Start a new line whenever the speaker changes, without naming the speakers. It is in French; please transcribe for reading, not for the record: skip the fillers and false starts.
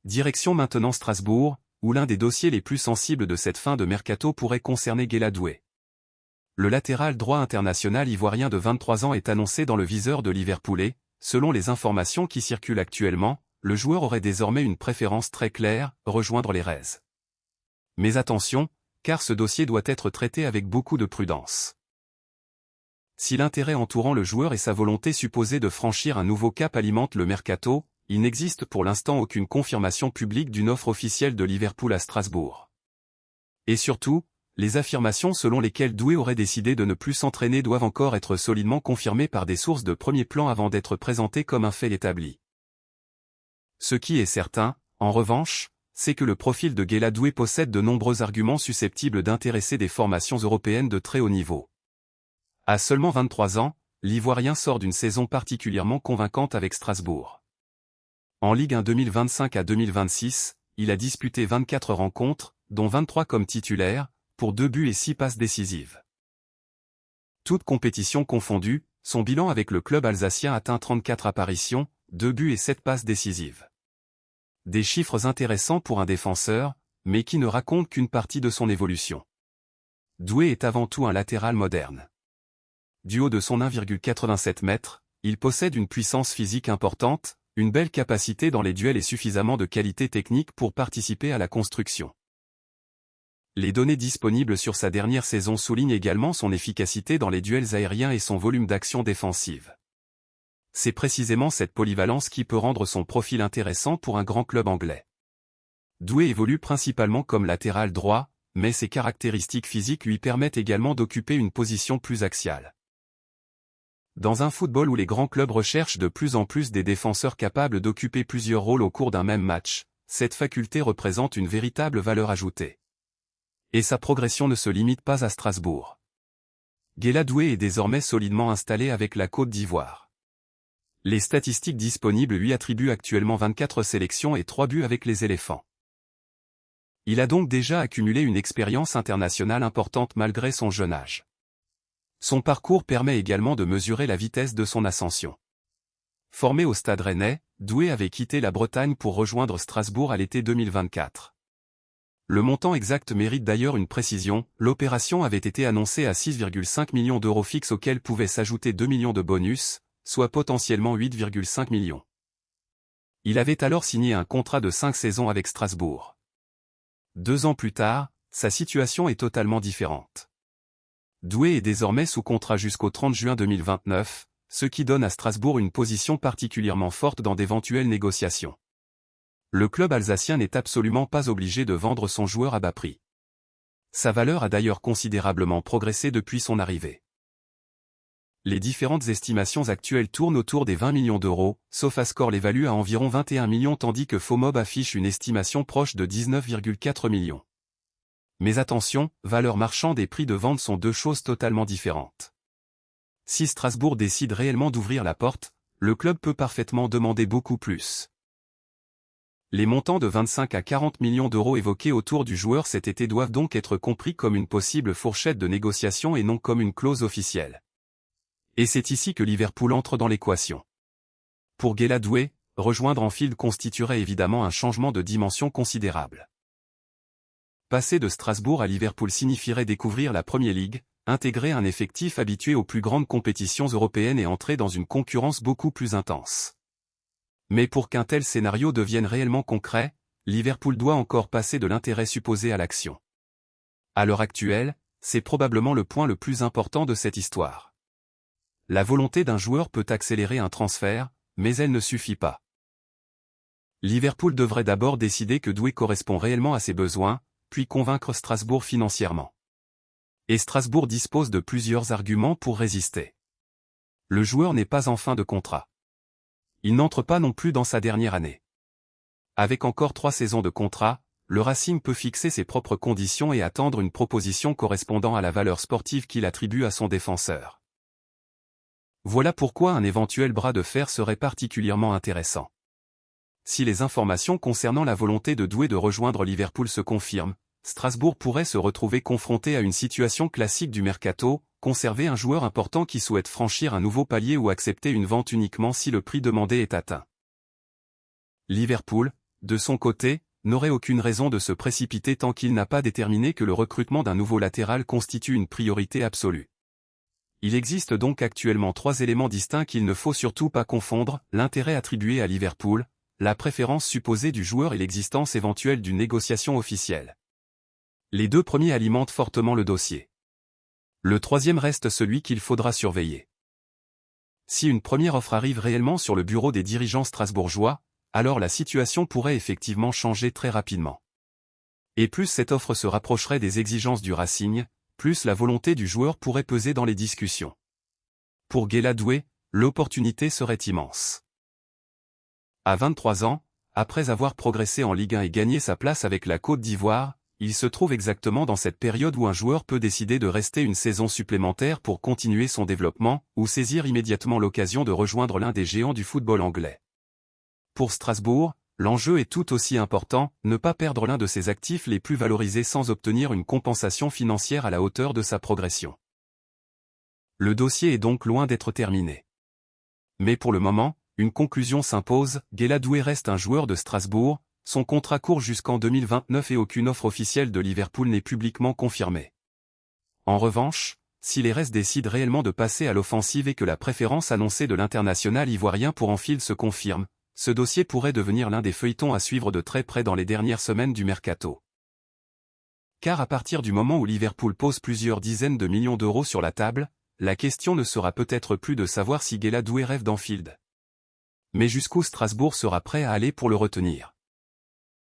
Direction maintenant Strasbourg, où l'un des dossiers les plus sensibles de cette fin de mercato pourrait concerner Guéla Doué. Le latéral droit international ivoirien de 23 ans est annoncé dans le viseur de Liverpool et, selon les informations qui circulent actuellement, le joueur aurait désormais une préférence très claire, rejoindre les Reds. Mais attention, car ce dossier doit être traité avec beaucoup de prudence. Si l'intérêt entourant le joueur et sa volonté supposée de franchir un nouveau cap alimente le mercato, il n'existe pour l'instant aucune confirmation publique d'une offre officielle de Liverpool à Strasbourg. Et surtout, les affirmations selon lesquelles Doué aurait décidé de ne plus s'entraîner doivent encore être solidement confirmées par des sources de premier plan avant d'être présentées comme un fait établi. Ce qui est certain, en revanche, c'est que le profil de Guéla Doué possède de nombreux arguments susceptibles d'intéresser des formations européennes de très haut niveau. À seulement 23 ans, l'Ivoirien sort d'une saison particulièrement convaincante avec Strasbourg. En Ligue 1 2025 à 2026, il a disputé 24 rencontres, dont 23 comme titulaire, pour 2 buts et 6 passes décisives. Toutes compétitions confondues, son bilan avec le club alsacien atteint 34 apparitions, 2 buts et 7 passes décisives. Des chiffres intéressants pour un défenseur, mais qui ne racontent qu'une partie de son évolution. Doué est avant tout un latéral moderne. Du haut de son 1,87 m, il possède une puissance physique importante, une belle capacité dans les duels et suffisamment de qualité technique pour participer à la construction. Les données disponibles sur sa dernière saison soulignent également son efficacité dans les duels aériens et son volume d'action défensive. C'est précisément cette polyvalence qui peut rendre son profil intéressant pour un grand club anglais. Doué évolue principalement comme latéral droit, mais ses caractéristiques physiques lui permettent également d'occuper une position plus axiale. Dans un football où les grands clubs recherchent de plus en plus des défenseurs capables d'occuper plusieurs rôles au cours d'un même match, cette faculté représente une véritable valeur ajoutée. Et sa progression ne se limite pas à Strasbourg. Guéla Doué est désormais solidement installé avec la Côte d'Ivoire. Les statistiques disponibles lui attribuent actuellement 24 sélections et 3 buts avec les éléphants. Il a donc déjà accumulé une expérience internationale importante malgré son jeune âge. Son parcours permet également de mesurer la vitesse de son ascension. Formé au Stade Rennais, Doué avait quitté la Bretagne pour rejoindre Strasbourg à l'été 2024. Le montant exact mérite d'ailleurs une précision, l'opération avait été annoncée à 6,5 millions d'euros fixes auxquels pouvaient s'ajouter 2 millions de bonus, soit potentiellement 8,5 millions. Il avait alors signé un contrat de 5 saisons avec Strasbourg. 2 ans plus tard, sa situation est totalement différente. Doué est désormais sous contrat jusqu'au 30 juin 2029, ce qui donne à Strasbourg une position particulièrement forte dans d'éventuelles négociations. Le club alsacien n'est absolument pas obligé de vendre son joueur à bas prix. Sa valeur a d'ailleurs considérablement progressé depuis son arrivée. Les différentes estimations actuelles tournent autour des 20 millions d'euros, SofaScore l'évalue à environ 21 millions tandis que FOMOB affiche une estimation proche de 19,4 millions. Mais attention, valeur marchande et prix de vente sont deux choses totalement différentes. Si Strasbourg décide réellement d'ouvrir la porte, le club peut parfaitement demander beaucoup plus. Les montants de 25 à 40 millions d'euros évoqués autour du joueur cet été doivent donc être compris comme une possible fourchette de négociation et non comme une clause officielle. Et c'est ici que Liverpool entre dans l'équation. Pour Guéla Doué, rejoindre Anfield constituerait évidemment un changement de dimension considérable. Passer de Strasbourg à Liverpool signifierait découvrir la Premier League, intégrer un effectif habitué aux plus grandes compétitions européennes et entrer dans une concurrence beaucoup plus intense. Mais pour qu'un tel scénario devienne réellement concret, Liverpool doit encore passer de l'intérêt supposé à l'action. À l'heure actuelle, c'est probablement le point le plus important de cette histoire. La volonté d'un joueur peut accélérer un transfert, mais elle ne suffit pas. Liverpool devrait d'abord décider que Doué correspond réellement à ses besoins, puis convaincre Strasbourg financièrement. Et Strasbourg dispose de plusieurs arguments pour résister. Le joueur n'est pas en fin de contrat. Il n'entre pas non plus dans sa dernière année. Avec encore 3 saisons de contrat, le Racing peut fixer ses propres conditions et attendre une proposition correspondant à la valeur sportive qu'il attribue à son défenseur. Voilà pourquoi un éventuel bras de fer serait particulièrement intéressant. Si les informations concernant la volonté de Doué de rejoindre Liverpool se confirment, Strasbourg pourrait se retrouver confronté à une situation classique du mercato, conserver un joueur important qui souhaite franchir un nouveau palier ou accepter une vente uniquement si le prix demandé est atteint. Liverpool, de son côté, n'aurait aucune raison de se précipiter tant qu'il n'a pas déterminé que le recrutement d'un nouveau latéral constitue une priorité absolue. Il existe donc actuellement 3 éléments distincts qu'il ne faut surtout pas confondre, l'intérêt attribué à Liverpool, la préférence supposée du joueur et l'existence éventuelle d'une négociation officielle. Les 2 premiers alimentent fortement le dossier. Le 3e reste celui qu'il faudra surveiller. Si une première offre arrive réellement sur le bureau des dirigeants strasbourgeois, alors la situation pourrait effectivement changer très rapidement. Et plus cette offre se rapprocherait des exigences du Racing, plus la volonté du joueur pourrait peser dans les discussions. Pour Guéla Doué, l'opportunité serait immense. À 23 ans, après avoir progressé en Ligue 1 et gagné sa place avec la Côte d'Ivoire, il se trouve exactement dans cette période où un joueur peut décider de rester une saison supplémentaire pour continuer son développement, ou saisir immédiatement l'occasion de rejoindre l'un des géants du football anglais. Pour Strasbourg, l'enjeu est tout aussi important, ne pas perdre l'un de ses actifs les plus valorisés sans obtenir une compensation financière à la hauteur de sa progression. Le dossier est donc loin d'être terminé. Mais pour le moment, une conclusion s'impose, Guéla Doué reste un joueur de Strasbourg, son contrat court jusqu'en 2029 et aucune offre officielle de Liverpool n'est publiquement confirmée. En revanche, si les Reds décident réellement de passer à l'offensive et que la préférence annoncée de l'international ivoirien pour Anfield se confirme, ce dossier pourrait devenir l'un des feuilletons à suivre de très près dans les dernières semaines du mercato. Car à partir du moment où Liverpool pose plusieurs dizaines de millions d'euros sur la table, la question ne sera peut-être plus de savoir si Guéla Doué rêve d'Anfield. Mais jusqu'où Strasbourg sera prêt à aller pour le retenir.